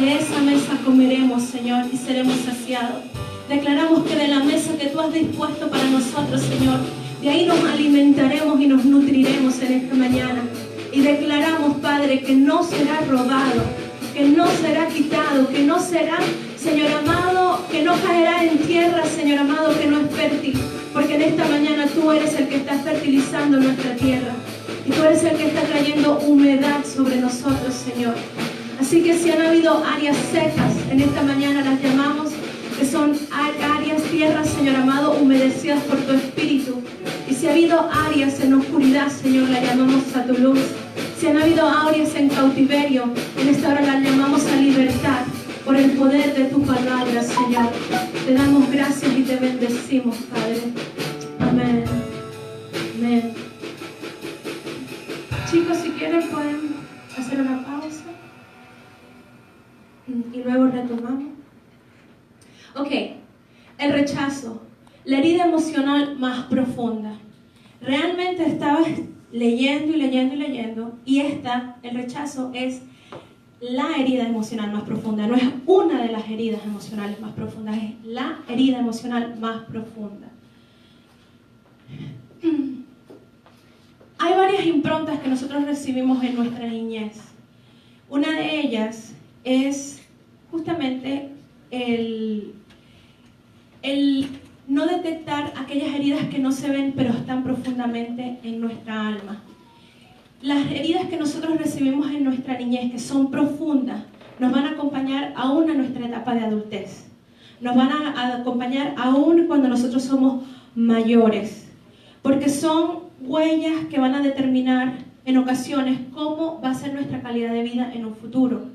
De esa mesa comeremos, Señor, y seremos saciados. Declaramos que de la mesa que tú has dispuesto para nosotros, Señor, de ahí nos alimentaremos y nos nutriremos en esta mañana. Y declaramos, Padre, que no será robado, que no será quitado, que no será, Señor amado, que no caerá en tierra, Señor amado, que no es fértil. Porque en esta mañana tú eres el que está fertilizando nuestra tierra. Y tú eres el que está trayendo humedad sobre nosotros, Señor. Así que si han habido áreas secas, en esta mañana las llamamos, que son áreas, tierras, Señor amado, humedecidas por tu Espíritu. Y si ha habido áreas en oscuridad, Señor, la llamamos a tu luz. Si han habido áreas en cautiverio, en esta hora las llamamos a libertad por el poder de tu palabra, Señor. Te damos gracias y te bendecimos, Padre. Amén. Amén. Chicos, si quieren pueden hacer una pausa y luego retomamos. Ok, el rechazo, la herida emocional más profunda. Realmente estaba leyendo y leyendo y leyendo, y el rechazo es la herida emocional más profunda. No es una de las heridas emocionales más profundas, es la herida emocional más profunda. Hay varias improntas que nosotros recibimos en nuestra niñez. Una de ellas es justamente el no detectar aquellas heridas que no se ven pero están profundamente en nuestra alma. Las heridas que nosotros recibimos en nuestra niñez, que son profundas, nos van a acompañar aún a nuestra etapa de adultez. Nos van a acompañar aún cuando nosotros somos mayores, porque son huellas que van a determinar en ocasiones cómo va a ser nuestra calidad de vida en un futuro.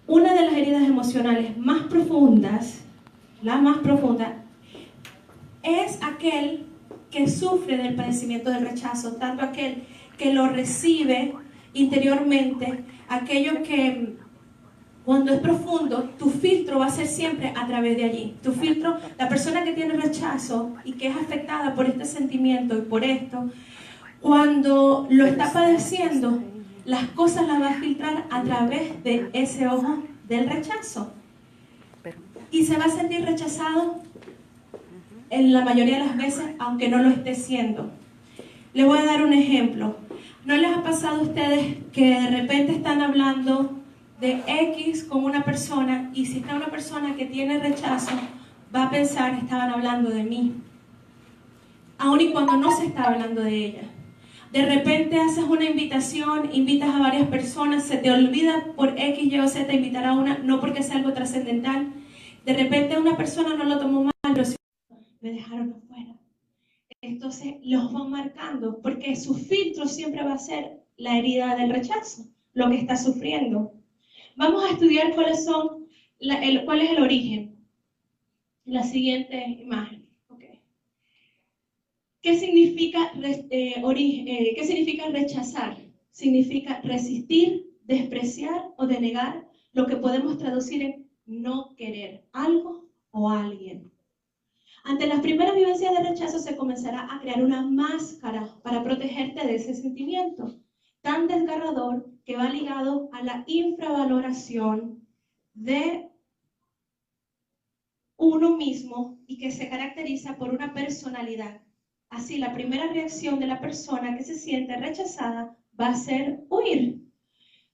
Una de las heridas emocionales más profundas, la más profunda, es aquel que sufre del padecimiento del rechazo, tanto aquel que lo recibe interiormente, aquello que cuando es profundo, tu filtro va a ser siempre a través de allí. Tu filtro, la persona que tiene rechazo y que es afectada por este sentimiento y por esto, cuando lo está padeciendo, las cosas las va a filtrar a través de ese ojo del rechazo. Y se va a sentir rechazado en la mayoría de las veces, aunque no lo esté siendo. Les voy a dar un ejemplo. ¿No les ha pasado a ustedes que de repente están hablando de X con una persona, y si está una persona que tiene rechazo, va a pensar que estaban hablando de mí, aun y cuando no se está hablando de ella? De repente haces una invitación, invitas a varias personas, se te olvida por X, Y o Z invitar a una, no porque sea algo trascendental. De repente una persona no lo tomó mal, pero sí, me dejaron afuera. Entonces los van marcando, porque su filtro siempre va a ser la herida del rechazo, lo que está sufriendo. Vamos a estudiar cuál es el origen. La siguiente imagen. Okay. ¿Qué significa rechazar? Significa resistir, despreciar o denegar, lo que podemos traducir en no querer algo o alguien. Ante las primeras vivencias de rechazo se comenzará a crear una máscara para protegerte de ese sentimiento tan desgarrador que va ligado a la infravaloración de uno mismo y que se caracteriza por una personalidad. Así, la primera reacción de la persona que se siente rechazada va a ser huir.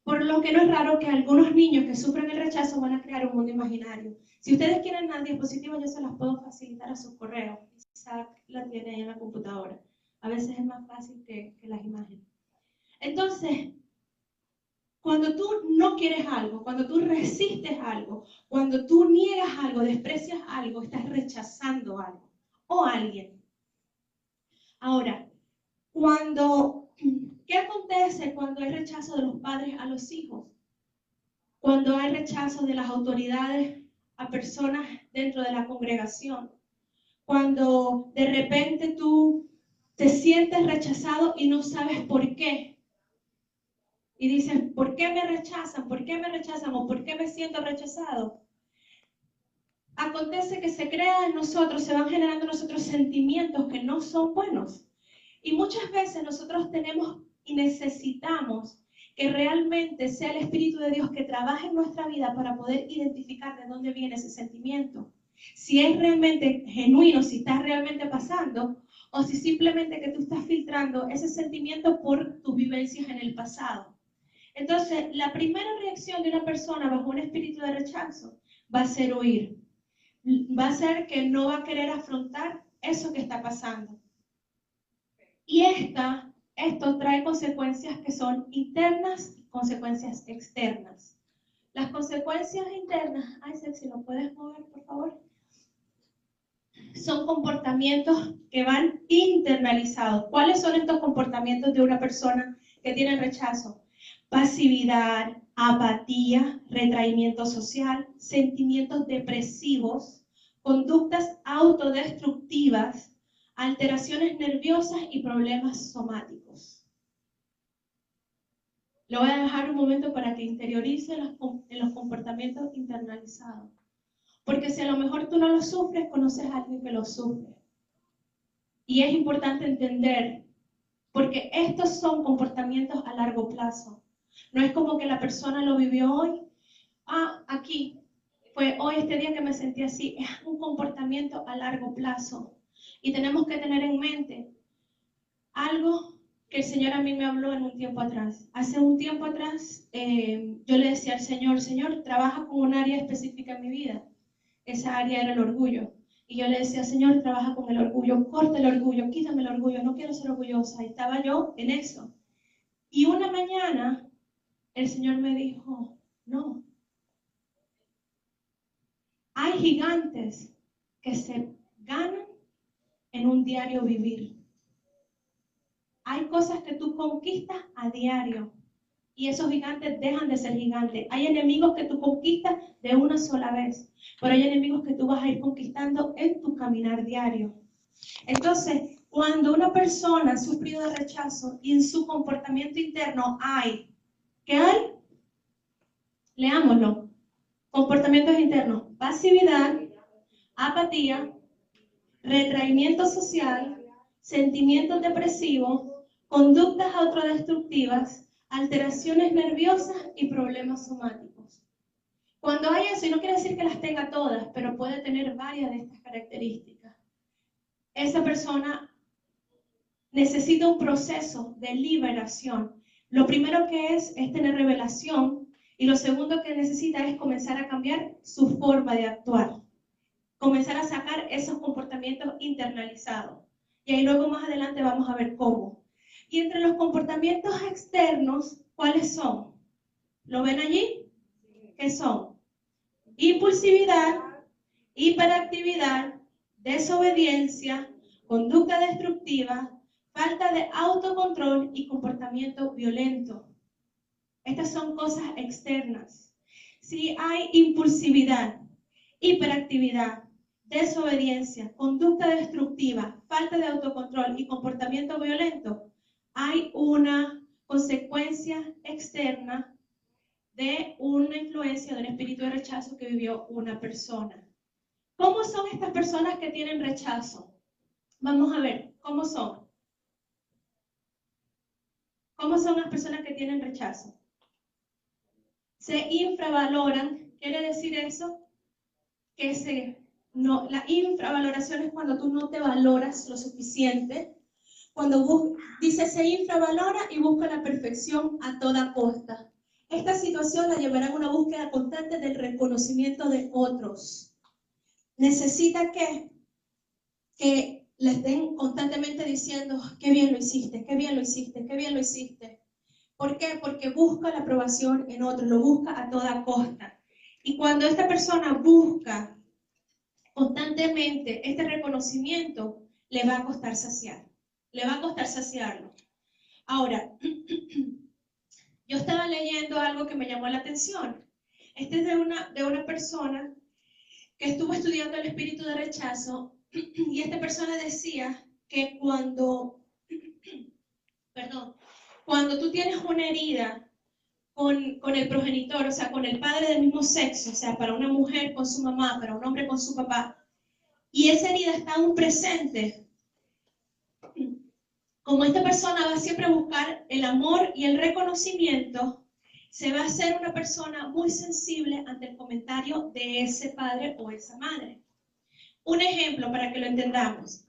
Por lo que no es raro que algunos niños que sufren el rechazo van a crear un mundo imaginario. Si ustedes quieren la diapositiva, yo se las puedo facilitar a sus correos. Isaac la tiene ahí en la computadora. A veces es más fácil que las imágenes. Entonces, cuando tú no quieres algo, cuando tú resistes algo, cuando tú niegas algo, desprecias algo, estás rechazando algo o alguien. Ahora, ¿qué acontece cuando hay rechazo de los padres a los hijos? Cuando hay rechazo de las autoridades a personas dentro de la congregación. Cuando de repente tú te sientes rechazado y no sabes por qué. Y dices, ¿por qué me rechazan? ¿Por qué me rechazan? ¿O por qué me siento rechazado? Acontece que se crea en nosotros, se van generando en nosotros sentimientos que no son buenos. Y muchas veces nosotros tenemos y necesitamos que realmente sea el Espíritu de Dios que trabaje en nuestra vida para poder identificar de dónde viene ese sentimiento. Si es realmente genuino, si está realmente pasando, o si simplemente que tú estás filtrando ese sentimiento por tus vivencias en el pasado. Entonces, la primera reacción de una persona bajo un espíritu de rechazo va a ser huir. Va a ser que no va a querer afrontar eso que está pasando. Y esto trae consecuencias que son internas y consecuencias externas. Las consecuencias internas, Sexy, ¿lo puedes mover, por favor? Son comportamientos que van internalizados. ¿Cuáles son estos comportamientos de una persona que tiene rechazo? Pasividad, apatía, retraimiento social, sentimientos depresivos, conductas autodestructivas, alteraciones nerviosas y problemas somáticos. Lo voy a dejar un momento para que interiorice en los comportamientos internalizados. Porque si a lo mejor tú no lo sufres, conoces a alguien que lo sufre. Y es importante entender, porque estos son comportamientos a largo plazo. No es como que la persona lo vivió hoy. Aquí, fue hoy este día que me sentí así. Es un comportamiento a largo plazo. Y tenemos que tener en mente algo que el Señor a mí me habló en un tiempo atrás. Hace un tiempo atrás, yo le decía al Señor, Señor, trabaja con un área específica en mi vida. Esa área era el orgullo. Y yo le decía, Señor, trabaja con el orgullo, corta el orgullo, quítame el orgullo, no quiero ser orgullosa. Y estaba yo en eso. Y una mañana, el Señor me dijo, no. Hay gigantes que se ganan en un diario vivir. Hay cosas que tú conquistas a diario. Y esos gigantes dejan de ser gigantes. Hay enemigos que tú conquistas de una sola vez, pero hay enemigos que tú vas a ir conquistando en tu caminar diario. Entonces, cuando una persona ha sufrido de rechazo y en su comportamiento interno ¿qué hay? Leámoslo. Comportamientos internos: pasividad, apatía, retraimiento social, sentimientos depresivos, conductas autodestructivas, alteraciones nerviosas y problemas somáticos. Cuando hay eso, y no quiere decir que las tenga todas, pero puede tener varias de estas características, esa persona necesita un proceso de liberación. Lo primero que es tener revelación, y lo segundo que necesita es comenzar a cambiar su forma de actuar, comenzar a sacar esos comportamientos internalizados. Y ahí luego más adelante vamos a ver cómo. Y entre los comportamientos externos, ¿cuáles son? ¿Lo ven allí? ¿Qué son? Impulsividad, hiperactividad, desobediencia, conducta destructiva, falta de autocontrol y comportamiento violento. Estas son cosas externas. Si hay impulsividad, hiperactividad, desobediencia, conducta destructiva, falta de autocontrol y comportamiento violento, hay una consecuencia externa de una influencia de un espíritu de rechazo que vivió una persona. ¿Cómo son estas personas que tienen rechazo? Vamos a ver, ¿cómo son? ¿Cómo son las personas que tienen rechazo? Se infravaloran. ¿Quiere decir eso? Que la infravaloración es cuando tú no te valoras lo suficiente. Cuando dice se infravalora y busca la perfección a toda costa. Esta situación la llevará a una búsqueda constante del reconocimiento de otros. Necesita que le estén constantemente diciendo, qué bien lo hiciste, qué bien lo hiciste, qué bien lo hiciste. ¿Por qué? Porque busca la aprobación en otros, lo busca a toda costa. Y cuando esta persona busca constantemente este reconocimiento, le va a costar saciar. Le va a costar saciarlo. Ahora, yo estaba leyendo algo que me llamó la atención. Este es de una persona que estuvo estudiando el espíritu de rechazo, y esta persona decía que cuando tú tienes una herida con el progenitor, o sea, con el padre del mismo sexo, o sea, para una mujer con su mamá, para un hombre con su papá, y esa herida está aún presente, Como esta persona va siempre a buscar el amor y el reconocimiento, se va a hacer una persona muy sensible ante el comentario de ese padre o esa madre. Un ejemplo para que lo entendamos.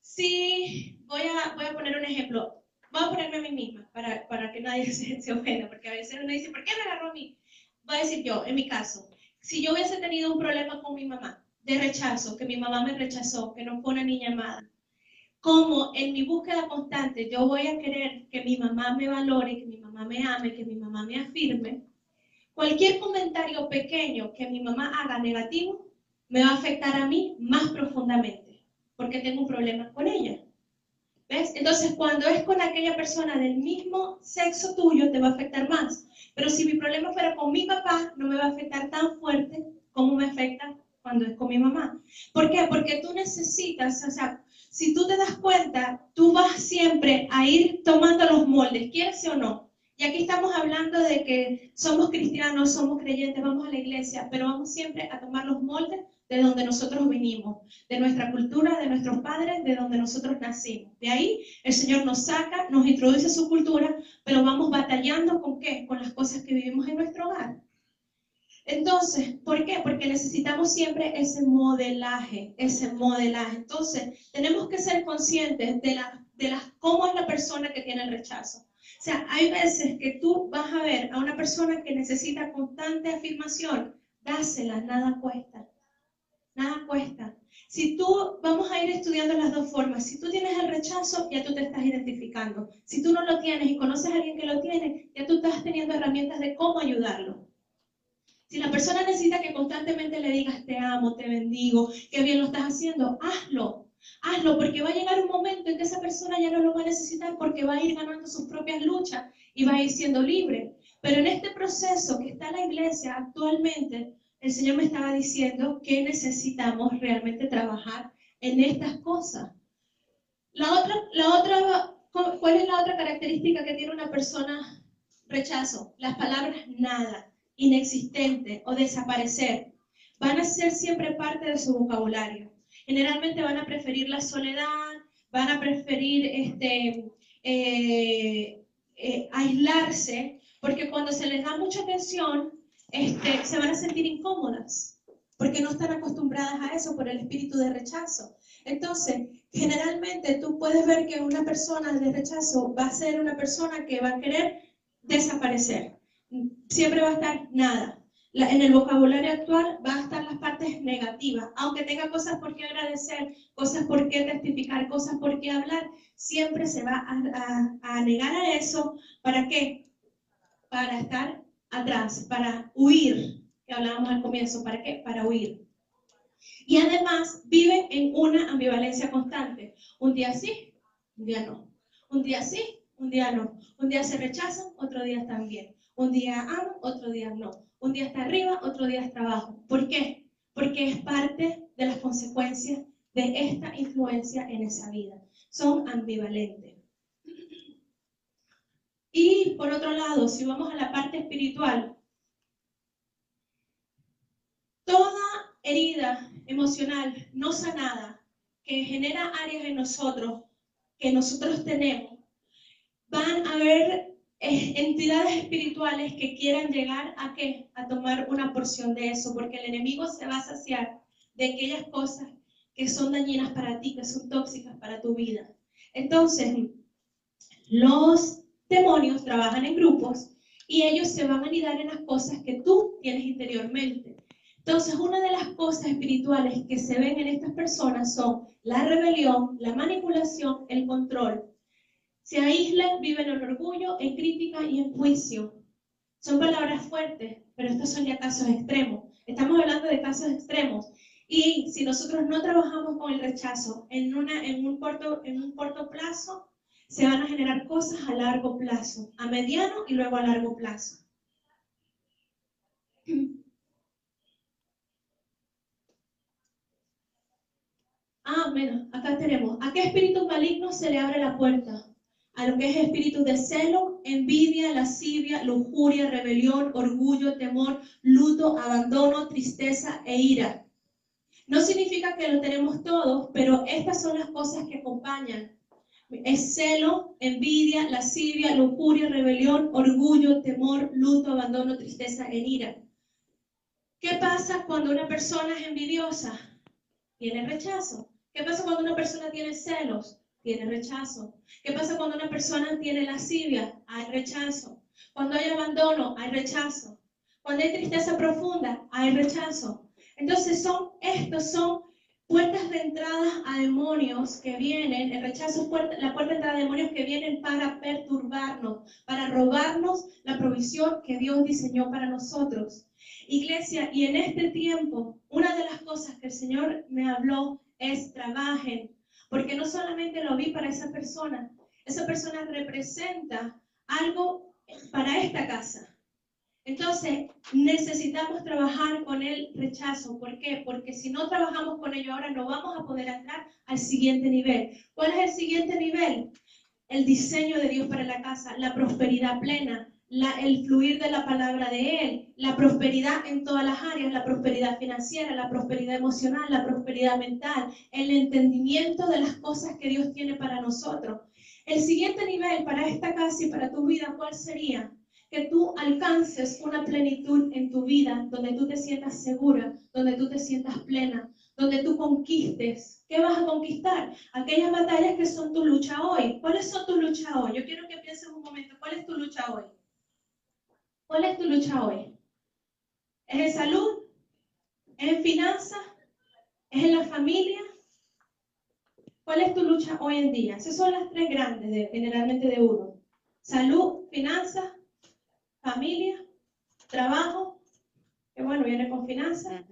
Si voy a poner un ejemplo, voy a ponerme a mí misma para que nadie se ofenda, porque a veces uno dice, ¿por qué me agarró a mí? Voy a decir yo, en mi caso, si yo hubiese tenido un problema con mi mamá, de rechazo, que mi mamá me rechazó, que no fue una niña amada, como en mi búsqueda constante yo voy a querer que mi mamá me valore, que mi mamá me ame, que mi mamá me afirme, cualquier comentario pequeño que mi mamá haga negativo me va a afectar a mí más profundamente, porque tengo un problema con ella. ¿Ves? Entonces, cuando es con aquella persona del mismo sexo tuyo, te va a afectar más. Pero si mi problema fuera con mi papá, no me va a afectar tan fuerte como me afecta cuando es con mi mamá. ¿Por qué? Porque tú necesitas, o sea, si tú te das cuenta, tú vas siempre a ir tomando los moldes, quieres o no. Y aquí estamos hablando de que somos cristianos, somos creyentes, vamos a la iglesia, pero vamos siempre a tomar los moldes de donde nosotros vinimos, de nuestra cultura, de nuestros padres, de donde nosotros nacimos. De ahí el Señor nos saca, nos introduce a su cultura, pero vamos batallando ¿con qué? Con las cosas que vivimos en nuestro hogar. Entonces, ¿por qué? Porque necesitamos siempre ese modelaje, ese modelaje. Entonces, tenemos que ser conscientes de cómo es la persona que tiene el rechazo. O sea, hay veces que tú vas a ver a una persona que necesita constante afirmación, dásela, nada cuesta. Nada cuesta. Si tú, vamos a ir estudiando las dos formas. Si tú tienes el rechazo, ya tú te estás identificando. Si tú no lo tienes y conoces a alguien que lo tiene, ya tú estás teniendo herramientas de cómo ayudarlo. Si la persona necesita que constantemente le digas te amo, te bendigo, qué bien lo estás haciendo, hazlo. Hazlo, porque va a llegar un momento en que esa persona ya no lo va a necesitar porque va a ir ganando sus propias luchas y va a ir siendo libre. Pero en este proceso que está la iglesia actualmente, el Señor me estaba diciendo que necesitamos realmente trabajar en estas cosas. ¿Cuál es la otra característica que tiene una persona rechazo? Las palabras nada, inexistente o desaparecer van a ser siempre parte de su vocabulario. Generalmente van a preferir la soledad, van a preferir aislarse, porque cuando se les da mucha atención, se van a sentir incómodas, porque no están acostumbradas a eso por el espíritu de rechazo. Entonces, generalmente tú puedes ver que una persona de rechazo va a ser una persona que va a querer desaparecer. Siempre va a estar nada. En el vocabulario actual va a estar las partes negativas. Aunque tenga cosas por qué agradecer, cosas por qué testificar, cosas por qué hablar, siempre se va a negar a eso. ¿Para qué? Para estar atrás, para huir, que hablábamos al comienzo. ¿Para qué? Para huir. Y además viven en una ambivalencia constante. Un día sí, un día no. Un día sí, un día no. Un día se rechazan, otro día están bien. Un día aman, otro día no. Un día está arriba, otro día está abajo. ¿Por qué? Porque es parte de las consecuencias de esta influencia en esa vida. Son ambivalentes. Y por otro lado, si vamos a la parte espiritual, toda herida emocional no sanada que genera áreas en nosotros que nosotros tenemos, van a haber entidades espirituales que quieran llegar a ¿qué? A tomar una porción de eso, porque el enemigo se va a saciar de aquellas cosas que son dañinas para ti, que son tóxicas para tu vida. Entonces, los demonios trabajan en grupos y ellos se van a anidar en las cosas que tú tienes interiormente. Entonces, una de las cosas espirituales que se ven en estas personas son la rebelión, la manipulación, el control. Se aíslan, viven en orgullo, en crítica y en juicio. Son palabras fuertes, pero estos son ya casos extremos. Estamos hablando de casos extremos. Y si nosotros no trabajamos con el rechazo en un corto plazo, se van a generar cosas a largo plazo, a mediano y luego a largo plazo. Bueno, acá tenemos. ¿A qué espíritu maligno se le abre la puerta? A lo que es espíritu de celo, envidia, lascivia, lujuria, rebelión, orgullo, temor, luto, abandono, tristeza e ira. No significa que lo tenemos todos, pero estas son las cosas que acompañan. Es celo, envidia, lascivia, lujuria, rebelión, orgullo, temor, luto, abandono, tristeza e ira. ¿Qué pasa cuando una persona es envidiosa? Tiene rechazo. ¿Qué pasa cuando una persona tiene celos? Tiene rechazo. ¿Qué pasa cuando una persona tiene lascivia? Hay rechazo. Cuando hay abandono, hay rechazo. Cuando hay tristeza profunda, hay rechazo. Entonces estos son puertas de entrada a demonios que vienen, el rechazo es la puerta de entrada a demonios que vienen para perturbarnos, para robarnos la provisión que Dios diseñó para nosotros. Iglesia, y en este tiempo, una de las cosas que el Señor me habló es trabajen, porque no solamente lo vi para esa persona representa algo para esta casa. Entonces, necesitamos trabajar con el rechazo. ¿Por qué? Porque si no trabajamos con ello ahora, no vamos a poder entrar al siguiente nivel. ¿Cuál es el siguiente nivel? El diseño de Dios para la casa, la prosperidad plena, el fluir de la palabra de Él, la prosperidad en todas las áreas, la prosperidad financiera, la prosperidad emocional, la prosperidad mental, el entendimiento de las cosas que Dios tiene para nosotros. El siguiente nivel para esta casa y para tu vida, ¿cuál sería? Que tú alcances una plenitud en tu vida, donde tú te sientas segura, donde tú te sientas plena, donde tú conquistes. ¿Qué vas a conquistar? Aquellas batallas que son tu lucha hoy. ¿Cuáles son tus luchas hoy? Yo quiero que pienses un momento, ¿cuál es tu lucha hoy? ¿Cuál es tu lucha hoy? ¿Es en salud? ¿Es en finanzas? ¿Es en la familia? ¿Cuál es tu lucha hoy en día? Esas son las tres grandes, generalmente de uno. Salud, finanzas, familia, trabajo, que bueno, viene con finanzas.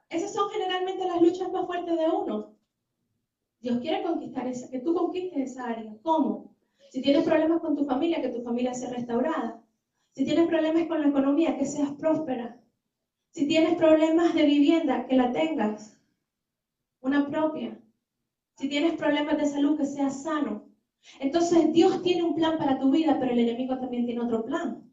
Esas son generalmente las luchas más fuertes de uno. Dios quiere conquistar que tú conquistes esa área. ¿Cómo? Si tienes problemas con tu familia, que tu familia sea restaurada. Si tienes problemas con la economía, que seas próspera. Si tienes problemas de vivienda, que la tengas, una propia. Si tienes problemas de salud, que seas sano. Entonces Dios tiene un plan para tu vida, pero el enemigo también tiene otro plan.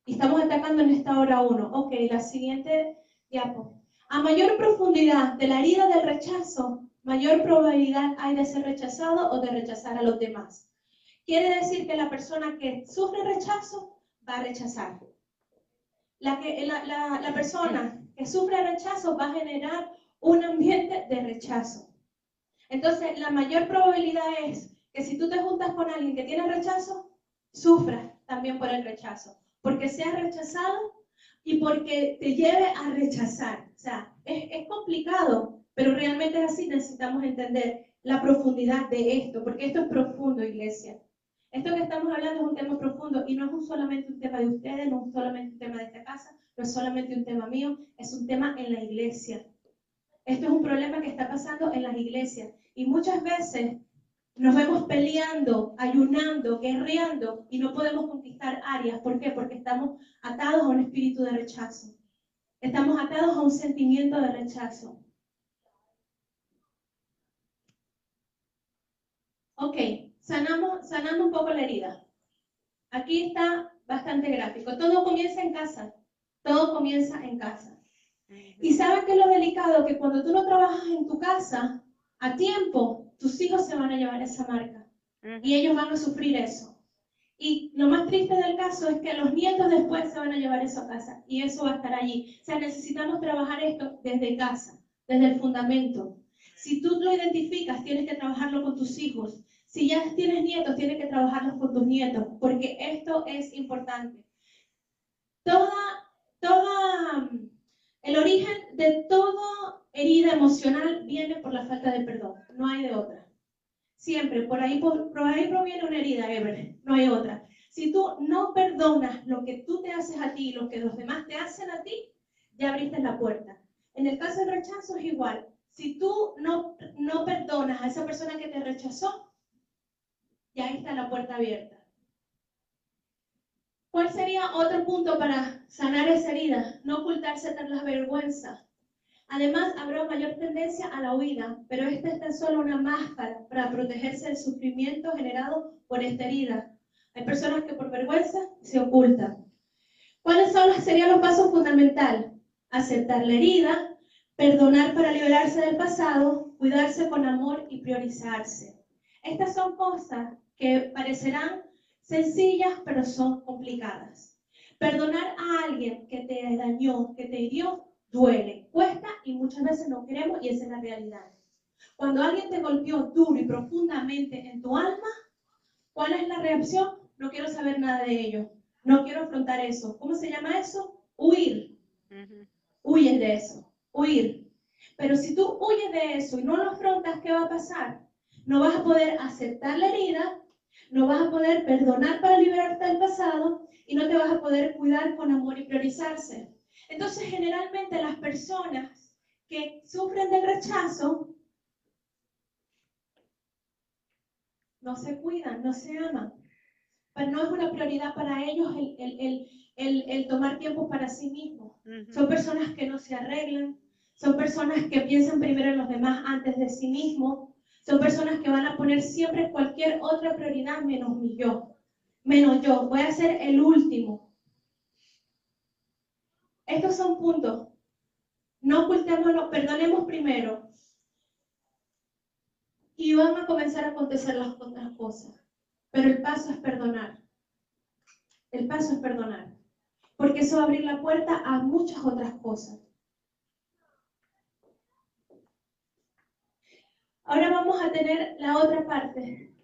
Y estamos atacando en esta hora 1. Ok, la siguiente diapo. A mayor profundidad de la herida del rechazo, mayor probabilidad hay de ser rechazado o de rechazar a los demás. Quiere decir que la persona que sufre rechazo va a rechazar. La persona que sufre rechazo va a generar un ambiente de rechazo. Entonces, la mayor probabilidad es que si tú te juntas con alguien que tiene rechazo, sufras también por el rechazo. Porque seas rechazado y porque te lleve a rechazar. O sea, es complicado, pero realmente es así. Necesitamos entender la profundidad de esto, porque esto es profundo, iglesia. Esto que estamos hablando es un tema profundo y no es solamente un tema de ustedes, no es solamente un tema de esta casa, no es solamente un tema mío, es un tema en la iglesia. Esto es un problema que está pasando en las iglesias y muchas veces nos vemos peleando, ayunando, guerreando y no podemos conquistar áreas. ¿Por qué? Porque estamos atados a un espíritu de rechazo. Estamos atados a un sentimiento de rechazo. Ok, sanando un poco la herida. Aquí está bastante gráfico. Todo comienza en casa. Todo comienza en casa. Y ¿sabes qué es lo delicado? Que cuando tú no trabajas en tu casa a tiempo, tus hijos se van a llevar esa marca. Y ellos van a sufrir eso. Y lo más triste del caso es que los nietos después se van a llevar eso a casa. Y eso va a estar allí. O sea, necesitamos trabajar esto desde casa, desde el fundamento. Si tú lo identificas, tienes que trabajarlo con tus hijos. Si ya tienes nietos, tienes que trabajarlos con tus nietos. Porque esto es importante. El origen de toda herida emocional viene por la falta de perdón. No hay de otra. Siempre, por ahí proviene una herida, Ever. No hay otra. Si tú no perdonas lo que tú te haces a ti y lo que los demás te hacen a ti, ya abriste la puerta. En el caso del rechazo es igual. Si tú no perdonas a esa persona que te rechazó, ya ahí está la puerta abierta. ¿Cuál sería otro punto para sanar esa herida? No ocultarse tras la vergüenza. Además, habrá mayor tendencia a la huida, pero esta es tan solo una máscara para protegerse del sufrimiento generado por esta herida. Hay personas que por vergüenza se ocultan. ¿Cuáles serían los pasos fundamentales? Aceptar la herida, perdonar para liberarse del pasado, cuidarse con amor y priorizarse. Estas son cosas que parecerán sencillas, pero son complicadas. Perdonar a alguien que te dañó, que te hirió, duele, cuesta y muchas veces no queremos, y esa es la realidad. Cuando alguien te golpeó duro y profundamente en tu alma, ¿cuál es la reacción? No quiero saber nada de ello. No quiero afrontar eso. ¿Cómo se llama eso? Huir. Huyes de eso. Huir. Pero si tú huyes de eso y no lo afrontas, ¿qué va a pasar? No vas a poder aceptar la herida, no vas a poder perdonar para liberarte del pasado y no te vas a poder cuidar con amor y priorizarse. Entonces, generalmente las personas que sufren del rechazo no se cuidan, no se aman. Pero no es una prioridad para ellos el tomar tiempo para sí mismos. Son personas que no se arreglan, son personas que piensan primero en los demás antes de sí mismos, son personas que van a poner siempre cualquier otra prioridad menos yo, voy a ser el último. Estos son puntos. No ocultémonos, perdonemos primero. Y van a comenzar a acontecer las otras cosas. Pero el paso es perdonar. El paso es perdonar. Porque eso va a abrir la puerta a muchas otras cosas. Ahora vamos a tener la otra parte.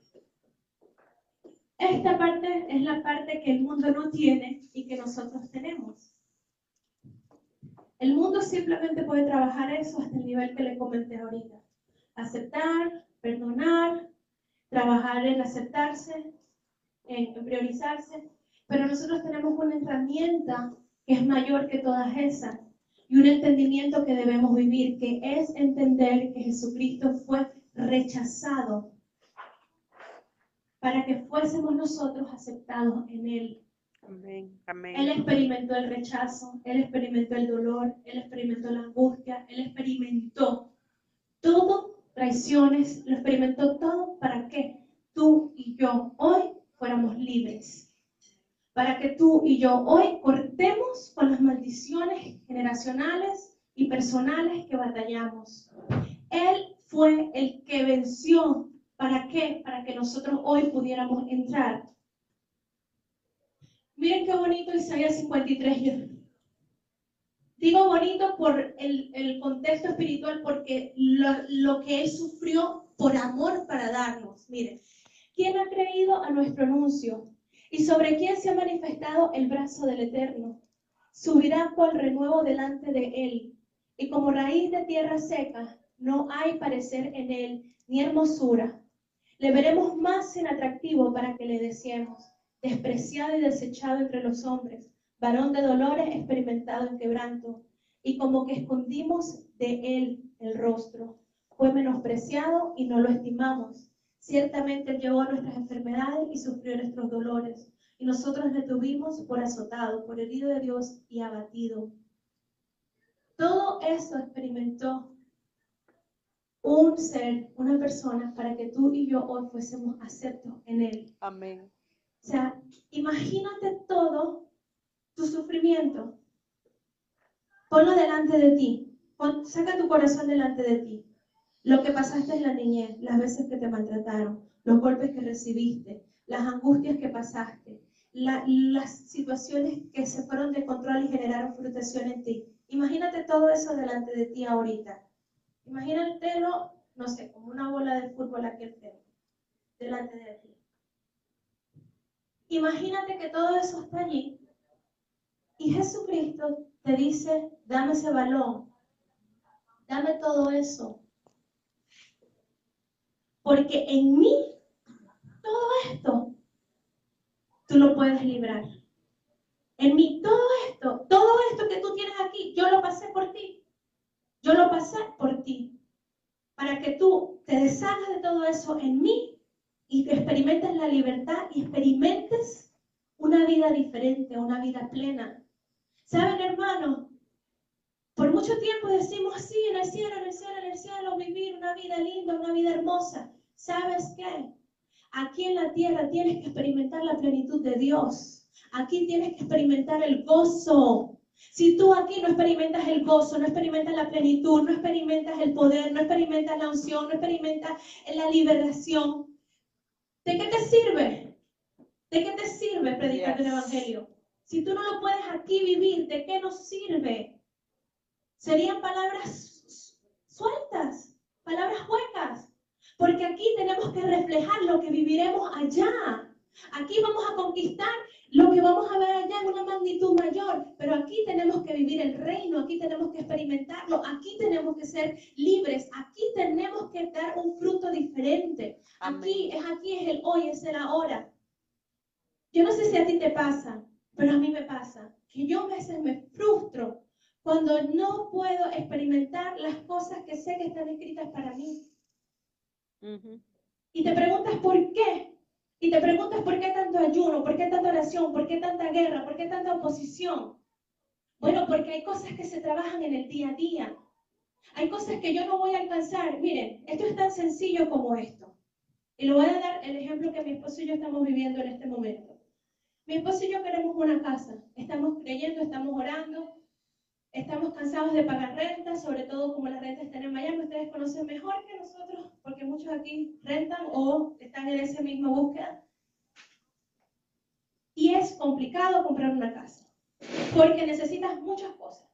Esta parte es la parte que el mundo no tiene y que nosotros tenemos. El mundo simplemente puede trabajar eso hasta el nivel que le comenté ahorita. Aceptar, perdonar, trabajar en aceptarse, en priorizarse. Pero nosotros tenemos una herramienta que es mayor que todas esas y un entendimiento que debemos vivir, que es entender que Jesucristo fue rechazado para que fuésemos nosotros aceptados en Él. Amén. Amén. Él experimentó el rechazo, Él experimentó el dolor, Él experimentó la angustia, Él experimentó todo, traiciones, lo experimentó todo. ¿Para que tú y yo hoy fuéramos libres? Para que tú y yo hoy cortemos con las maldiciones generacionales y personales que batallamos. Él fue el que venció. ¿Para qué? Para que nosotros hoy pudiéramos entrar. Miren qué bonito Isaías 53. Digo bonito por el contexto espiritual, porque lo que Él sufrió por amor para darnos. Miren, ¿quién ha creído a nuestro anuncio? ¿Y sobre quién se ha manifestado el brazo del Eterno? Subirá cual renuevo delante de Él, y como raíz de tierra seca, no hay parecer en Él, ni hermosura. Le veremos más sin atractivo para que le deseemos, despreciado y desechado entre los hombres, varón de dolores, experimentado en quebranto, y como que escondimos de Él el rostro. Fue menospreciado y no lo estimamos. Ciertamente Él llevó nuestras enfermedades y sufrió nuestros dolores, y nosotros le tuvimos por azotado, por herido de Dios y abatido. Todo eso experimentó un ser, una persona, para que tú y yo hoy fuésemos aceptos en Él. Amén. O sea, imagínate todo tu sufrimiento. Ponlo delante de ti. Saca tu corazón delante de ti. Lo que pasaste en la niñez, las veces que te maltrataron, los golpes que recibiste, las angustias que pasaste, las situaciones que se fueron de control y generaron frustración en ti. Imagínate todo eso delante de ti ahorita. Imagínatelo, no sé, como una bola de fútbol aquí al frente, delante de ti. Imagínate que todo eso está allí y Jesucristo te dice, dame ese balón, dame todo eso. Porque en mí, todo esto, tú lo puedes librar. En mí, todo esto que tú tienes aquí, yo lo pasé por ti. Yo lo pasé por ti. Para que tú te deshagas de todo eso en mí y experimentes la libertad y experimentes una vida diferente, una vida plena. ¿Saben, hermanos? Por mucho tiempo decimos, sí, en el cielo, en el cielo, en el cielo, vivir una vida linda, una vida hermosa. ¿Sabes qué? Aquí en la tierra tienes que experimentar la plenitud de Dios. Aquí tienes que experimentar el gozo. Si tú aquí no experimentas el gozo, no experimentas la plenitud, no experimentas el poder, no experimentas la unción, no experimentas la liberación, ¿de qué te sirve? ¿De qué te sirve predicar el Evangelio? Si tú no lo puedes aquí vivir, ¿de qué nos sirve? Serían palabras sueltas, palabras huecas, porque aquí tenemos que reflejar lo que viviremos allá. Aquí vamos a conquistar lo que vamos a ver allá en una magnitud mayor, pero aquí tenemos que vivir el reino, aquí tenemos que experimentarlo, aquí tenemos que ser libres, aquí tenemos que dar un fruto diferente. Aquí es el hoy, es el ahora. Yo no sé si a ti te pasa, pero a mí me pasa, que yo a veces me frustro cuando no puedo experimentar las cosas que sé que están escritas para mí. Y te preguntas por qué. Y te preguntas por qué tanto ayuno, por qué tanta oración, por qué tanta guerra, por qué tanta oposición. Bueno, porque hay cosas que se trabajan en el día a día. Hay cosas que yo no voy a alcanzar. Miren, esto es tan sencillo como esto. Y le voy a dar el ejemplo que mi esposo y yo estamos viviendo en este momento. Mi esposo y yo queremos una casa. Estamos creyendo, estamos orando. Estamos cansados de pagar renta, sobre todo como las rentas están en Miami. Ustedes conocen mejor que nosotros, porque muchos aquí rentan o están en esa misma búsqueda. Y es complicado comprar una casa, porque necesitas muchas cosas.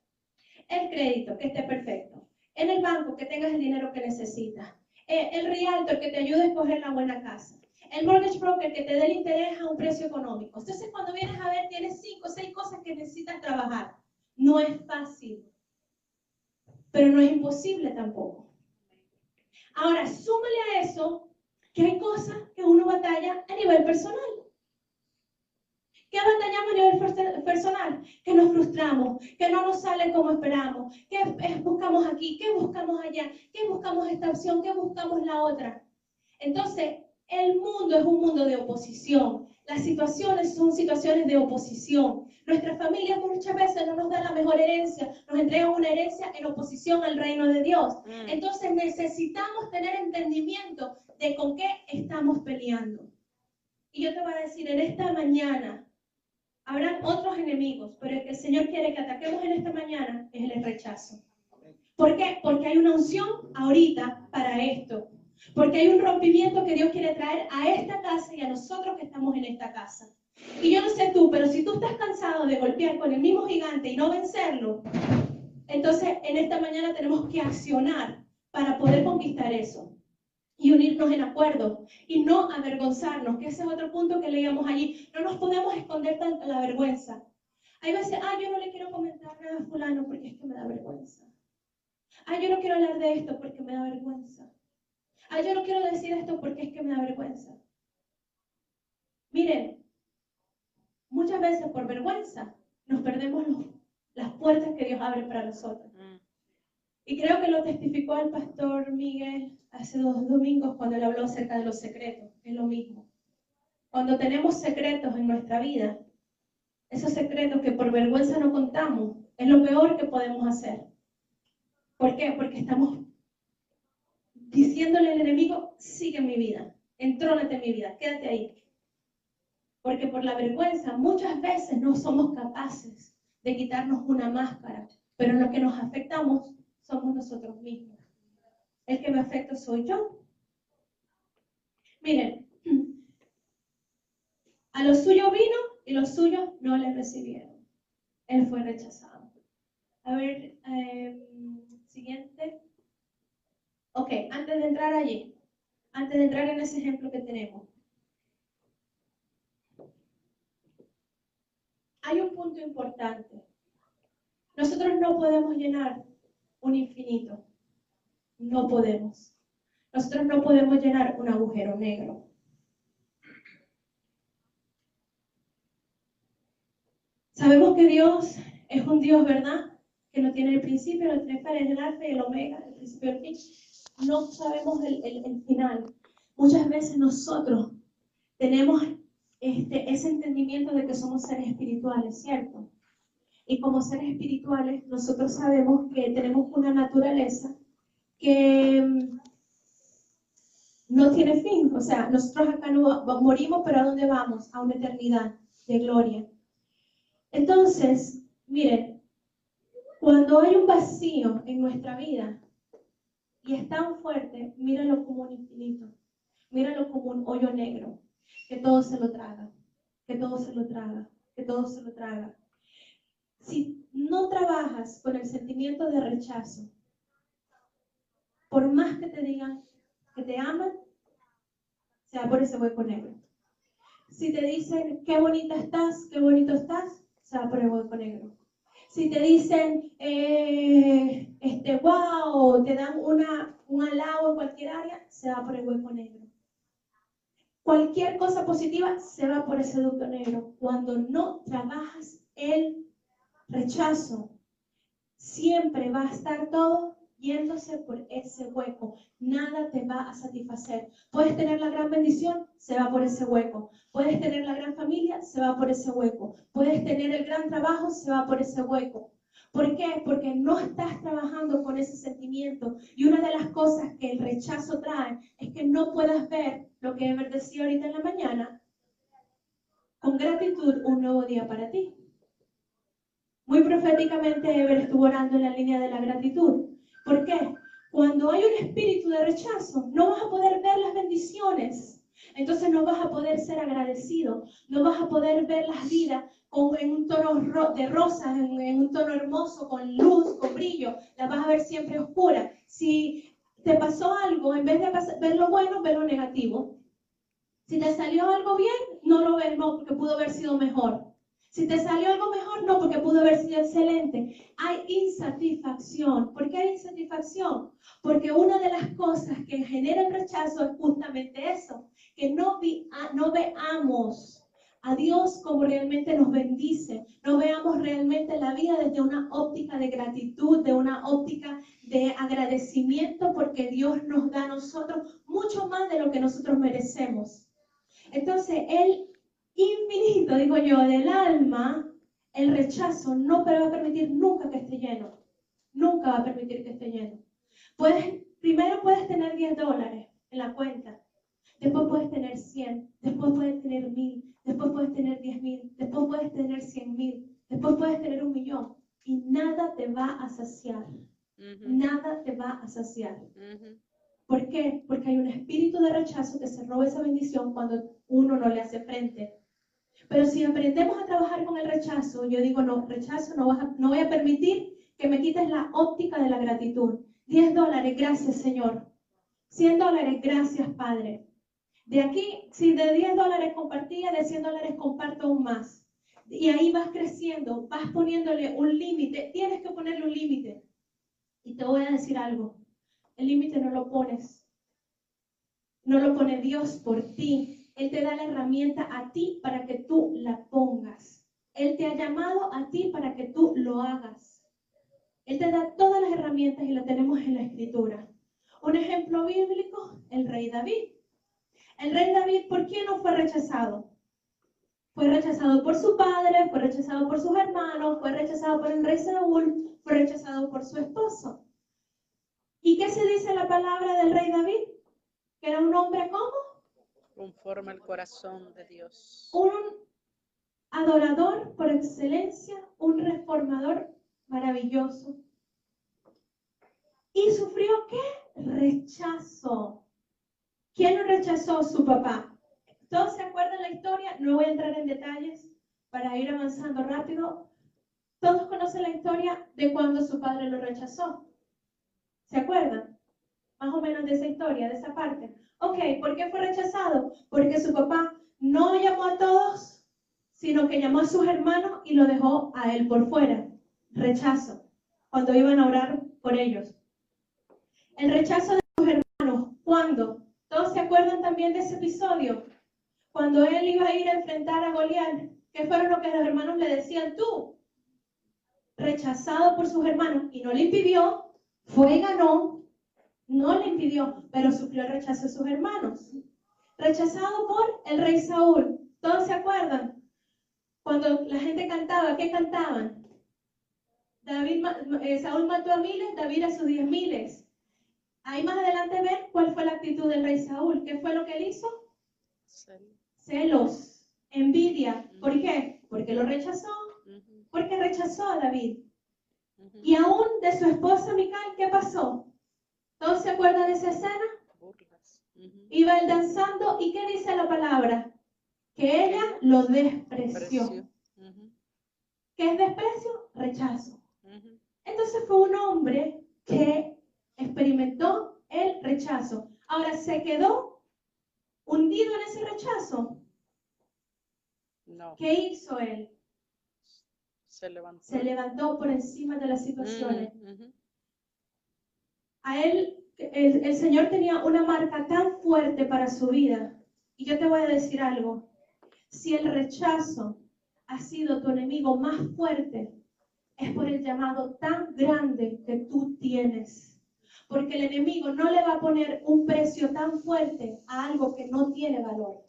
El crédito, que esté perfecto. En el banco, que tengas el dinero que necesitas. El realtor, que te ayude a escoger la buena casa. El mortgage broker, que te dé el interés a un precio económico. Entonces, cuando vienes a ver, tienes 5 o 6 cosas que necesitas trabajar. No es fácil, pero no es imposible tampoco. Ahora, súmale a eso que hay cosas que uno batalla a nivel personal. ¿Qué batallamos a nivel personal? Que nos frustramos, que no nos sale como esperamos, que buscamos aquí, que buscamos allá, que buscamos esta opción, que buscamos la otra. Entonces, el mundo es un mundo de oposición. Las situaciones son situaciones de oposición. Nuestras familias muchas veces no nos dan la mejor herencia, nos entregan una herencia en oposición al reino de Dios. Entonces necesitamos tener entendimiento de con qué estamos peleando. Y yo te voy a decir, en esta mañana, habrán otros enemigos, pero el que el Señor quiere que ataquemos en esta mañana es el rechazo. ¿Por qué? Porque hay una unción ahorita para esto. Porque hay un rompimiento que Dios quiere traer a esta casa y a nosotros que estamos en esta casa. Y yo no sé tú, pero si tú estás cansado de golpear con el mismo gigante y no vencerlo, entonces en esta mañana tenemos que accionar para poder conquistar eso. Y unirnos en acuerdo y no avergonzarnos, que ese es otro punto que leíamos allí. No nos podemos esconder tanto la vergüenza. Hay veces, yo no le quiero comentar nada a fulano porque es que me da vergüenza. Yo no quiero hablar de esto porque me da vergüenza. Yo no quiero decir esto porque es que me da vergüenza. Miren, muchas veces por vergüenza nos perdemos las puertas que Dios abre para nosotros. Y creo que lo testificó el pastor Miguel hace 2 domingos cuando él habló acerca de los secretos. Es lo mismo. Cuando tenemos secretos en nuestra vida, esos secretos que por vergüenza no contamos, es lo peor que podemos hacer. ¿Por qué? Porque estamos diciéndole al enemigo, sigue en mi vida, entrónate en mi vida, quédate ahí. Porque por la vergüenza muchas veces no somos capaces de quitarnos una máscara, pero en lo que nos afectamos somos nosotros mismos. El que me afecta soy yo. Miren, a los suyos vino y los suyos no le recibieron. Él fue rechazado. A ver, siguiente. Ok, antes de entrar allí, antes de entrar en ese ejemplo que tenemos, hay un punto importante. Nosotros no podemos llenar un infinito. No podemos. Nosotros no podemos llenar un agujero negro. Sabemos que Dios es un Dios, ¿verdad? Que no tiene el principio, no tiene fin, es el alfa y el omega, el principio y el fin. No sabemos el final. Muchas veces nosotros tenemos ese entendimiento de que somos seres espirituales, ¿cierto? Y como seres espirituales, nosotros sabemos que tenemos una naturaleza que no tiene fin. O sea, nosotros acá no morimos, pero ¿a dónde vamos? A una eternidad de gloria. Entonces, miren, Cuando hay un vacío en nuestra vida y es tan fuerte, míralo como un infinito. Míralo como un hoyo negro, que todo se lo traga, que todo se lo traga, que todo se lo traga. Si no trabajas con el sentimiento de rechazo, por más que te digan que te aman, se va por ese hueco negro. Si te dicen qué bonita estás, qué bonito estás, se va por el hueco negro. Si te dicen, wow, te dan un halago en cualquier área, se va por el hueco negro. Cualquier cosa positiva se va por ese ducto negro. Cuando no trabajas el rechazo, siempre va a estar todo yéndose por ese hueco. Nada te va a satisfacer. Puedes tener la gran bendición, se va por ese hueco. Puedes tener la gran familia, se va por ese hueco. Puedes tener el gran trabajo, se va por ese hueco. ¿Por qué? Porque no estás trabajando con ese sentimiento. Y una de las cosas que el rechazo trae es que no puedas ver lo que Ever decía ahorita en la mañana, con gratitud, un nuevo día para ti. Muy proféticamente Ever estuvo orando en la línea de la gratitud. ¿Por qué? Cuando hay un espíritu de rechazo, no vas a poder ver las bendiciones. Entonces no vas a poder ser agradecido. No vas a poder ver las vidas en un tono de rosa, en un tono hermoso, con luz, con brillo. Las vas a ver siempre oscuras. Si te pasó algo, en vez de ver lo bueno, ver lo negativo. Si te salió algo bien, no lo ves, no, porque pudo haber sido mejor. Si te salió algo mejor, no, porque pudo haber sido excelente. Hay insatisfacción. ¿Por qué hay insatisfacción? Porque una de las cosas que genera el rechazo es justamente eso, que no veamos a Dios como realmente nos bendice, no veamos realmente la vida desde una óptica de gratitud, de una óptica de agradecimiento, porque Dios nos da a nosotros mucho más de lo que nosotros merecemos. Entonces, el infinito, digo yo, del alma, el rechazo no va a permitir nunca que esté lleno. Nunca va a permitir que esté lleno. Primero puedes tener $10 en la cuenta. Después puedes tener 100. Después puedes tener 1000. Después puedes tener 10,000. Después puedes tener 100,000. Después puedes tener 1,000,000. Y nada te va a saciar. Nada te va a saciar. ¿Por qué? Porque hay un espíritu de rechazo que se roba esa bendición cuando uno no le hace frente. Pero si aprendemos a trabajar con el rechazo, yo digo, no, rechazo, no voy a permitir que me quites la óptica de la gratitud. $10, gracias Señor. $100, gracias Padre. De aquí, si de $10 compartía, de $100 comparto aún más. Y ahí vas creciendo, vas poniéndole un límite. Tienes que ponerle un límite. Y te voy a decir algo. El límite no lo pones. No lo pone Dios por ti. Él te da la herramienta a ti para que tú la pongas. Él te ha llamado a ti para que tú lo hagas. Él te da todas las herramientas y las tenemos en la Escritura. Un ejemplo bíblico, el rey David. El rey David, ¿por qué no fue rechazado? Fue rechazado por su padre, fue rechazado por sus hermanos, fue rechazado por el rey Saúl, fue rechazado por su esposo. ¿Y qué se dice en la palabra del rey David? Que era un hombre ¿cómo? Conforme al corazón de Dios. Un adorador por excelencia, un reformador maravilloso. ¿Y sufrió qué? Rechazo. ¿Quién lo rechazó? Su papá. ¿Todos se acuerdan la historia? No voy a entrar en detalles para ir avanzando rápido. Todos conocen la historia de cuando su padre lo rechazó. ¿Se acuerdan? Más o menos de esa historia, de esa parte. Ok, ¿por qué fue rechazado? Porque su papá no llamó a todos, sino que llamó a sus hermanos y lo dejó a él por fuera. Rechazo. Cuando iban a orar por ellos. El rechazo de sus hermanos. ¿Cuándo? ¿Todos se acuerdan también de ese episodio? Cuando él iba a ir a enfrentar a Goliat, ¿qué fueron lo que los hermanos le decían? Tú, rechazado por sus hermanos, y no le impidió, fue y ganó, no le impidió, pero sufrió el rechazo de sus hermanos. Rechazado por el rey Saúl. ¿Todos se acuerdan? Cuando la gente cantaba, ¿qué cantaban? Saúl mató a miles, David a sus 10,000. Ahí más adelante ven cuál fue la actitud del rey Saúl. ¿Qué fue lo que él hizo? Celos, envidia. ¿Por qué? Porque lo rechazó. Porque rechazó a David. Y aún de su esposa Mical, ¿qué pasó? ¿Todos se acuerdan de esa escena? Burlas. Iba él danzando, ¿y qué dice la palabra? Que ella lo despreció. Precio. ¿Qué es desprecio? Rechazo. Entonces fue un hombre que experimentó el rechazo. Ahora, ¿se quedó hundido en ese rechazo? No. ¿Qué hizo él? Se levantó. Se levantó por encima de las situaciones. A él, el Señor tenía una marca tan fuerte para su vida. Y yo te voy a decir algo. Si el rechazo ha sido tu enemigo más fuerte, es por el llamado tan grande que tú tienes. Porque el enemigo no le va a poner un precio tan fuerte a algo que no tiene valor.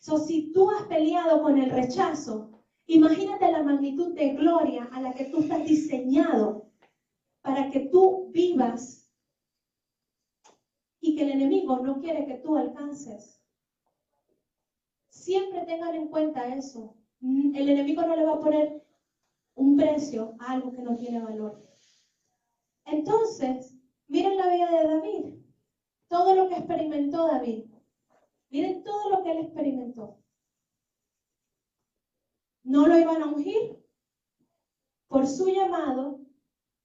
Si tú has peleado con el rechazo, imagínate la magnitud de gloria a la que tú estás diseñado para que tú vivas y que el enemigo no quiere que tú alcances. Siempre tengan en cuenta eso. El enemigo no le va a poner un precio a algo que no tiene valor. Entonces, miren la vida de David. Todo lo que experimentó David. Miren todo lo que él experimentó. No lo iban a ungir. Por su llamado,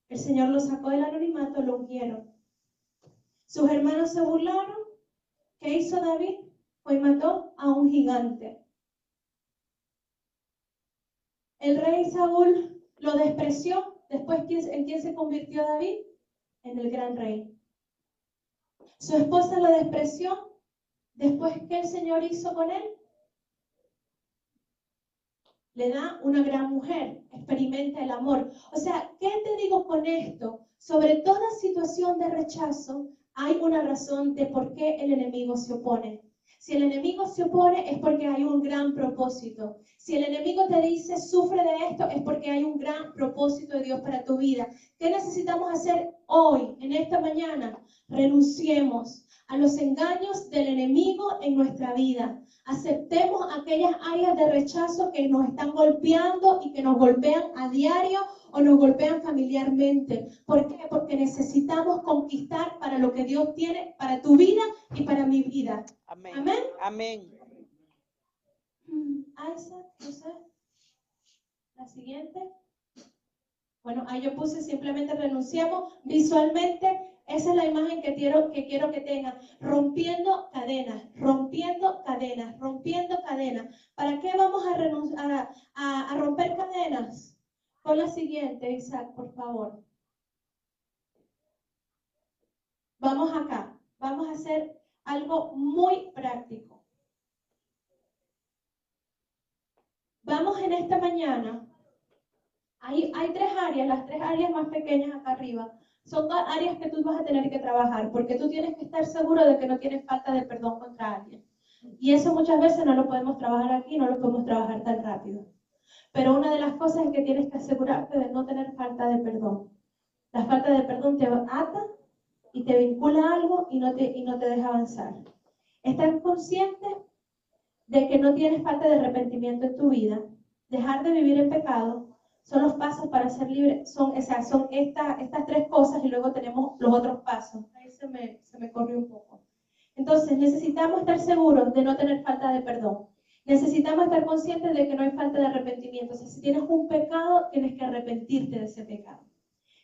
el Señor lo sacó del anonimato, lo ungieron. Sus hermanos se burlaron. ¿Qué hizo David? Fue y mató a un gigante. El rey Saúl lo despreció. Después, ¿en quién se convirtió David? En el gran rey. Su esposa lo despreció. Después, ¿qué el Señor hizo con él? Le da una gran mujer, experimenta el amor. O sea, ¿qué te digo con esto? Sobre toda situación de rechazo, hay una razón de por qué el enemigo se opone. Si el enemigo se opone es porque hay un gran propósito. Si el enemigo te dice, sufre de esto, es porque hay un gran propósito de Dios para tu vida. ¿Qué necesitamos hacer hoy, en esta mañana? Renunciemos a los engaños del enemigo en nuestra vida. Aceptemos aquellas áreas de rechazo que nos están golpeando y que nos golpean a diario o nos golpean familiarmente. ¿Por qué? Porque necesitamos conquistar para lo que Dios tiene para tu vida y para mi vida. Amén. Amén. Amén. Esa, no sé. La siguiente. Bueno, ahí yo puse simplemente renunciamos. Visualmente, esa es la imagen que quiero que tengan. Rompiendo cadenas, rompiendo cadenas, rompiendo cadenas. ¿Para qué vamos a romper cadenas? Con la siguiente, Isaac, por favor. Vamos acá. Vamos a hacer algo muy práctico. Vamos en esta mañana. Hay tres áreas, las tres áreas más pequeñas acá arriba. Son áreas que tú vas a tener que trabajar, porque tú tienes que estar seguro de que no tienes falta de perdón contra alguien. Y eso muchas veces no lo podemos trabajar aquí, no lo podemos trabajar tan rápido. Pero una de las cosas es que tienes que asegurarte de no tener falta de perdón. La falta de perdón te ata y te vincula a algo y no te deja avanzar. Estar consciente de que no tienes falta de arrepentimiento en tu vida, dejar de vivir en pecado, son los pasos para ser libre, son estas tres cosas y luego tenemos los otros pasos. Ahí se me corrió un poco. Entonces, necesitamos estar seguros de no tener falta de perdón. Necesitamos estar conscientes de que no hay falta de arrepentimiento. O sea, si tienes un pecado, tienes que arrepentirte de ese pecado.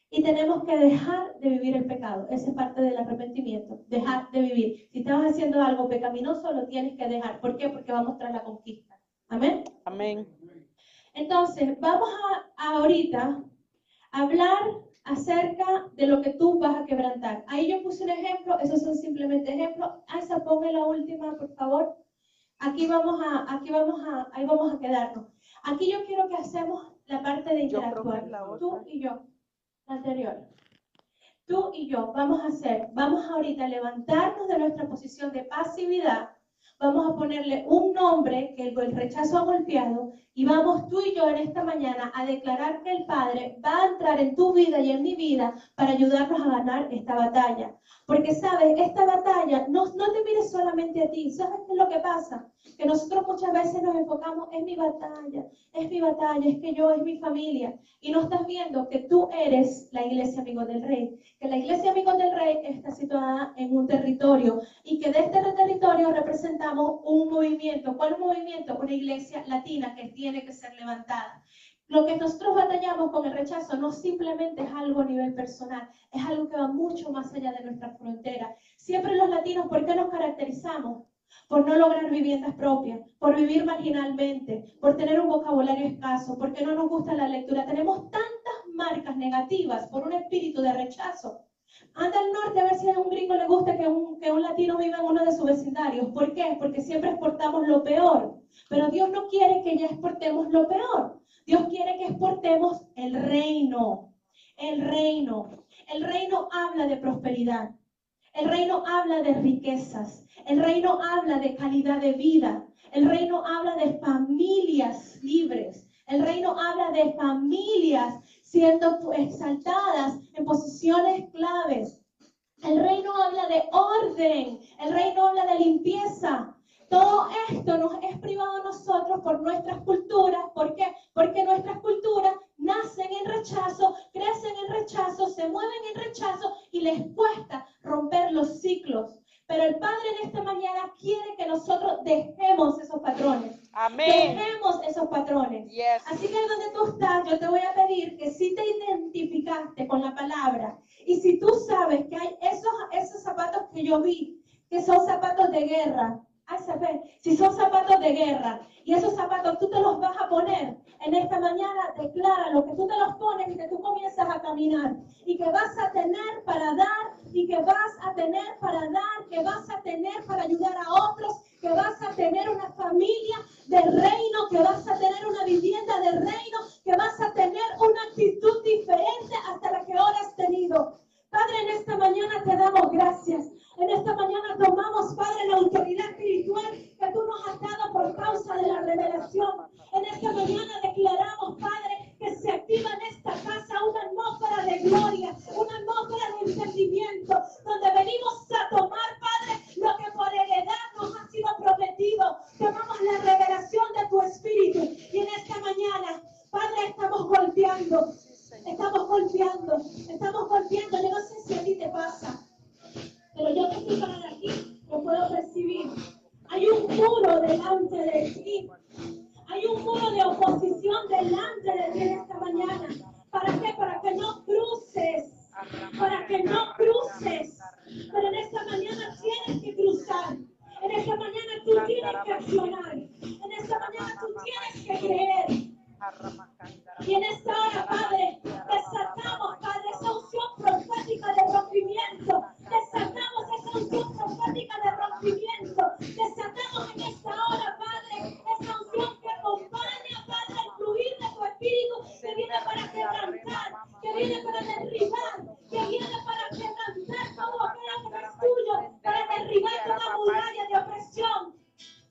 Y tenemos que dejar de vivir el pecado. Esa es parte del arrepentimiento. Dejar de vivir. Si estabas haciendo algo pecaminoso, lo tienes que dejar. ¿Por qué? Porque vamos tras la conquista. ¿Amén? Amén. Entonces, vamos ahorita a hablar acerca de lo que tú vas a quebrantar. Ahí yo puse un ejemplo, esos son simplemente ejemplos. Esa ponme la última, por favor. Ahí vamos a quedarnos. Aquí yo quiero que hacemos la parte de interactuar. Tú y yo, la anterior. Tú y yo vamos ahorita a levantarnos de nuestra posición de pasividad Vamos a ponerle un nombre que el rechazo ha golpeado y vamos tú y yo en esta mañana a declarar que el Padre va a entrar en tu vida y en mi vida para ayudarnos a ganar esta batalla. Porque, ¿sabes? Esta batalla, no te mires solamente a ti. ¿Sabes qué es lo que pasa? Que nosotros muchas veces nos enfocamos en mi batalla, es que yo, es mi familia. Y no estás viendo que tú eres la Iglesia Amigos del Rey. Que la Iglesia Amigos del Rey está situada en un territorio y que de este territorio representamos un movimiento. ¿Cuál movimiento? Una iglesia latina que tiene que ser levantada. Lo que nosotros batallamos con el rechazo no simplemente es algo a nivel personal, es algo que va mucho más allá de nuestra frontera. Siempre los latinos, ¿por qué nos caracterizamos? Por no lograr viviendas propias, por vivir marginalmente, por tener un vocabulario escaso, porque no nos gusta la lectura. Tenemos tantas marcas negativas por un espíritu de rechazo. Anda al norte a ver si a un gringo le gusta que un latino viva en uno de sus vecindarios. ¿Por qué? Porque siempre exportamos lo peor. Pero Dios no quiere que ya exportemos lo peor. Dios quiere que exportemos el reino. El reino. El reino habla de prosperidad. El reino habla de riquezas. El reino habla de calidad de vida. El reino habla de familias libres. El reino habla de familias siendo exaltadas en posiciones claves. El reino habla de orden. El reino habla de limpieza. Todo esto nos es privado a nosotros por nuestras culturas. ¿Por qué? Porque nuestras culturas nacen en rechazo, crecen en rechazo, se mueven en rechazo y les cuesta romper los ciclos. Pero el Padre en esta mañana quiere que nosotros dejemos esos patrones. Amén. Dejemos esos patrones. Yes. Así que donde tú estás, yo te voy a pedir que si te identificaste con la palabra y si tú sabes que hay esos zapatos que yo vi, que son zapatos de guerra, si son zapatos de guerra y esos zapatos tú te los vas a poner en esta mañana, decláralo, que tú te los pones y que tú comienzas a caminar y que vas a tener para dar y que vas a tener para dar, que vas a tener para ayudar a otros, que vas a tener una familia del reino, que vas a tener una vivienda del reino, que vas a tener una actitud diferente hasta la que ahora has tenido. Padre, en esta mañana te damos gracias. En esta mañana tomamos, Padre, la autoridad espiritual que tú nos has dado por causa de la revelación. En esta mañana declaramos, Padre, que se activa en esta casa una atmósfera de gloria, una atmósfera de entendimiento, donde venimos a tomar, Padre, lo que por heredad nos ha sido prometido. Tomamos la revelación de tu espíritu y en esta mañana, Padre, estamos golpeando. Yo no sé si a ti te pasa, pero yo que estoy para aquí lo puedo percibir. Hay un muro delante de ti. Hay un muro de oposición delante de ti en esta mañana. ¿Para qué? Para que no cruces. Pero en esta mañana tienes que cruzar. En esta mañana tú tienes que accionar. En esta mañana tú tienes que creer. Y en esta hora, Padre, desatamos, Padre, esa unción profética de rompimiento. Desatamos esa unción profética de rompimiento. Desatamos en esta hora, Padre, esa unción que acompaña, Padre, el fluir de tu espíritu, que viene para quebrantar, que viene para derribar, que viene para quebrantar todo aquello que no es tuyo, para derribar toda muralla de opresión.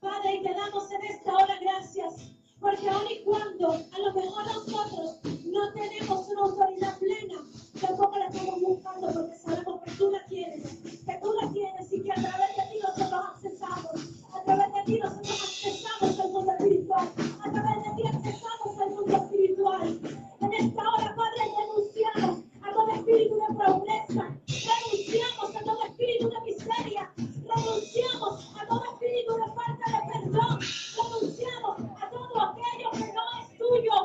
Padre, y te damos en esta hora gracias. Porque aun y cuando a lo mejor nosotros no tenemos una autoridad plena, tampoco la estamos buscando porque sabemos que tú la tienes y que a través de ti nosotros accesamos. A través de ti nosotros accesamos al mundo espiritual. A través de ti accesamos al mundo espiritual. En esta hora, Padre, renunciamos a todo espíritu de pobreza. Renunciamos a todo espíritu de miseria. Renunciamos a todo espíritu de falta de perdón. Renunciamos a todo aquello que no es tuyo.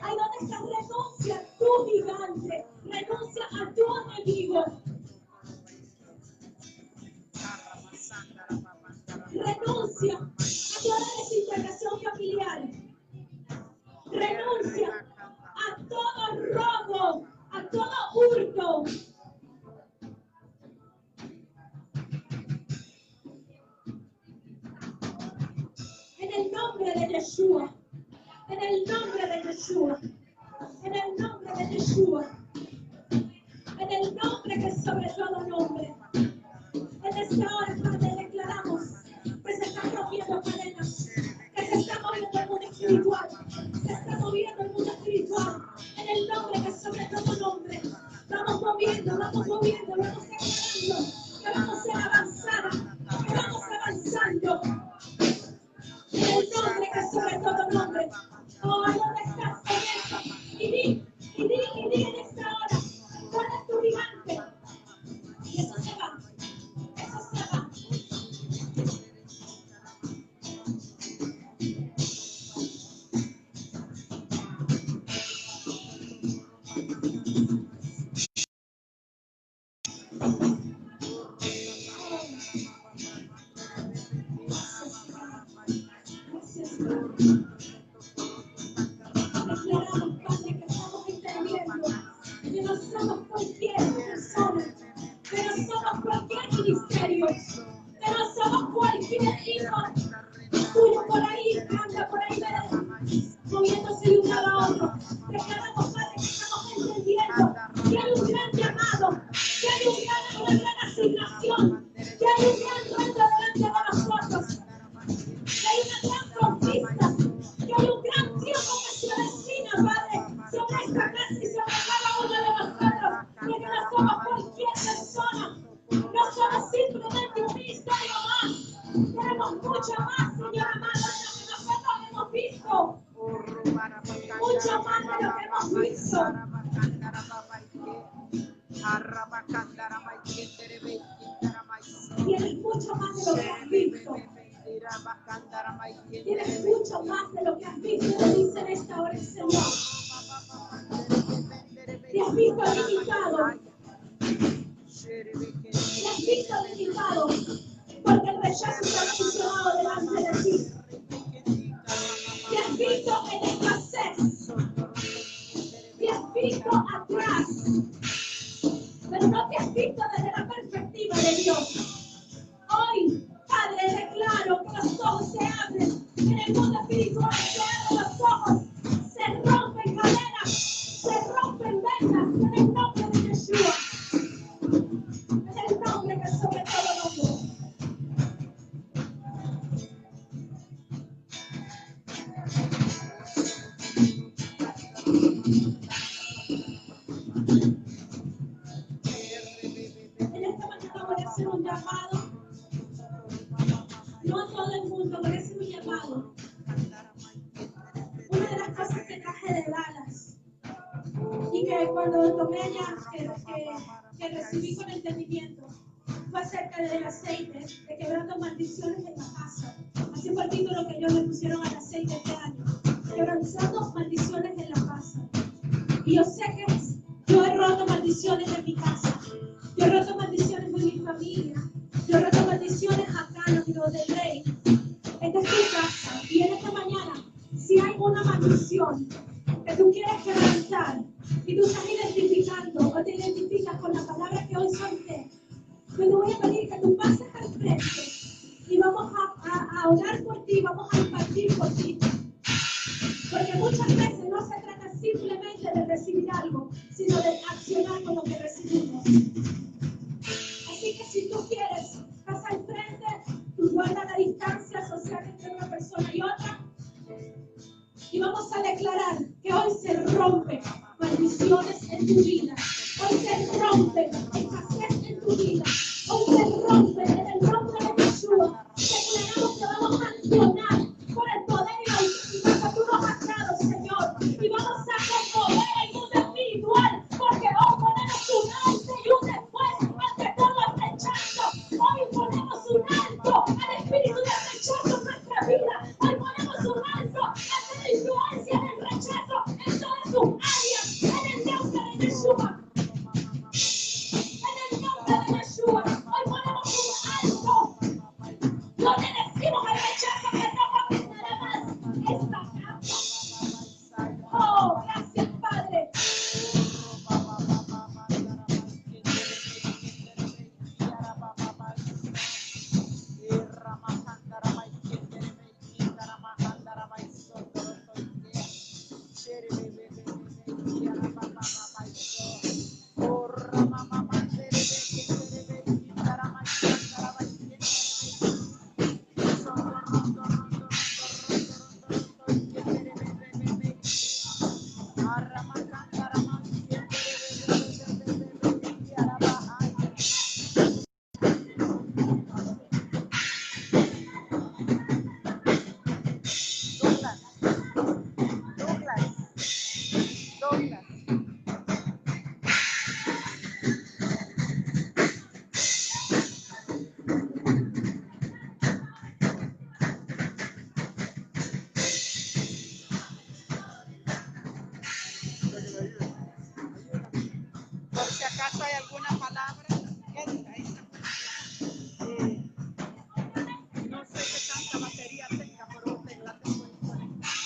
Ahí donde estás, renuncia a tu gigante. Renuncia a tu enemigo. Renuncia a toda desintegración familiar. Renuncia a todo robo, a todo hurto. En el nombre de Yeshua. En el nombre de Yeshua. En el nombre de Yeshua. En el nombre que es sobre todo nombre. En esta hora, Padre, declaramos declaramos, Padre, que estamos entendiendo que hay un gran llamado, que hay una gran asignación, que hay un gran reto delante de nosotros, que hay una gran conquista, que hay un gran tiempo que se avecina, Padre, sobre esta casa y sobre cada uno de nosotros, porque no somos cualquier persona, no somos simplemente un ministerio más, tenemos mucho más, Señor amado, de lo que nosotros hemos visto, mucho más de lo que hemos visto. Tienes mucho más de lo que has visto. Tienes mucho más de lo que has visto, te dice en esta hora el Señor. Te has visto limitado. Te has visto limitado porque el rechazo se ha posicionado delante de ti. Te has visto en escasez. Te has visto atrás. Pero no te has visto desde la perspectiva de Dios. Hoy, Padre, declaro que los ojos se abren. En el mundo espiritual se abren los ojos. Se rompen cadenas. Se rompen vendas. En el nombre de Yeshua. En el nombre que sobre todo nombre. En esta mañana voy a hacer un llamado. No a todo el mundo, voy a hacer un llamado. Una de las cosas que traje de Dallas y que cuando tomé allá, que recibí con entendimiento, fue acerca del aceite, de quebrando maldiciones en la casa. Así fue el título que ellos le pusieron al aceite este año. Quebrantando maldiciones en la casa. Y yo sé que yo he roto maldiciones en mi casa. Yo he roto maldiciones en mi familia. Yo he roto maldiciones acá en los hijos del rey. Esta es tu casa. Y en esta mañana, si hay una maldición que tú quieres quebrantar y tú estás identificando o te identificas con la palabra que hoy solté, yo te voy a pedir que tú pases al frente y vamos a orar por ti, vamos a impartir por ti. Porque muchas veces no se trata simplemente de recibir algo, sino de accionar con lo que recibimos. Así que si tú quieres, pasa al frente, tú guarda la distancia social entre una persona y otra. Y vamos a declarar que hoy se rompen maldiciones en tu vida. Hoy se rompen escasez en tu vida. Hoy se rompen en el nombre de Yeshua. Declaramos que vamos a accionar por el poder y la autoridad que tú nos has dado, Señor. Y vamos a conmover el mundo espiritual. Porque hoy ponemos un alto y un después ante todo el rechazo. Hoy ponemos un alto al espíritu de rechazo en nuestra vida. Hoy ponemos un alto ante la influencia del rechazo en todas sus áreas. En el nombre de Yeshua. En el nombre de Yeshua. Hoy ponemos un alto. No le decimos al rechazo que no gobernará más esta casa. Oh, gracias, Padre. Por si acaso hay alguna palabra. No sé qué tanta batería tenga, pero la tengo ahí conectada.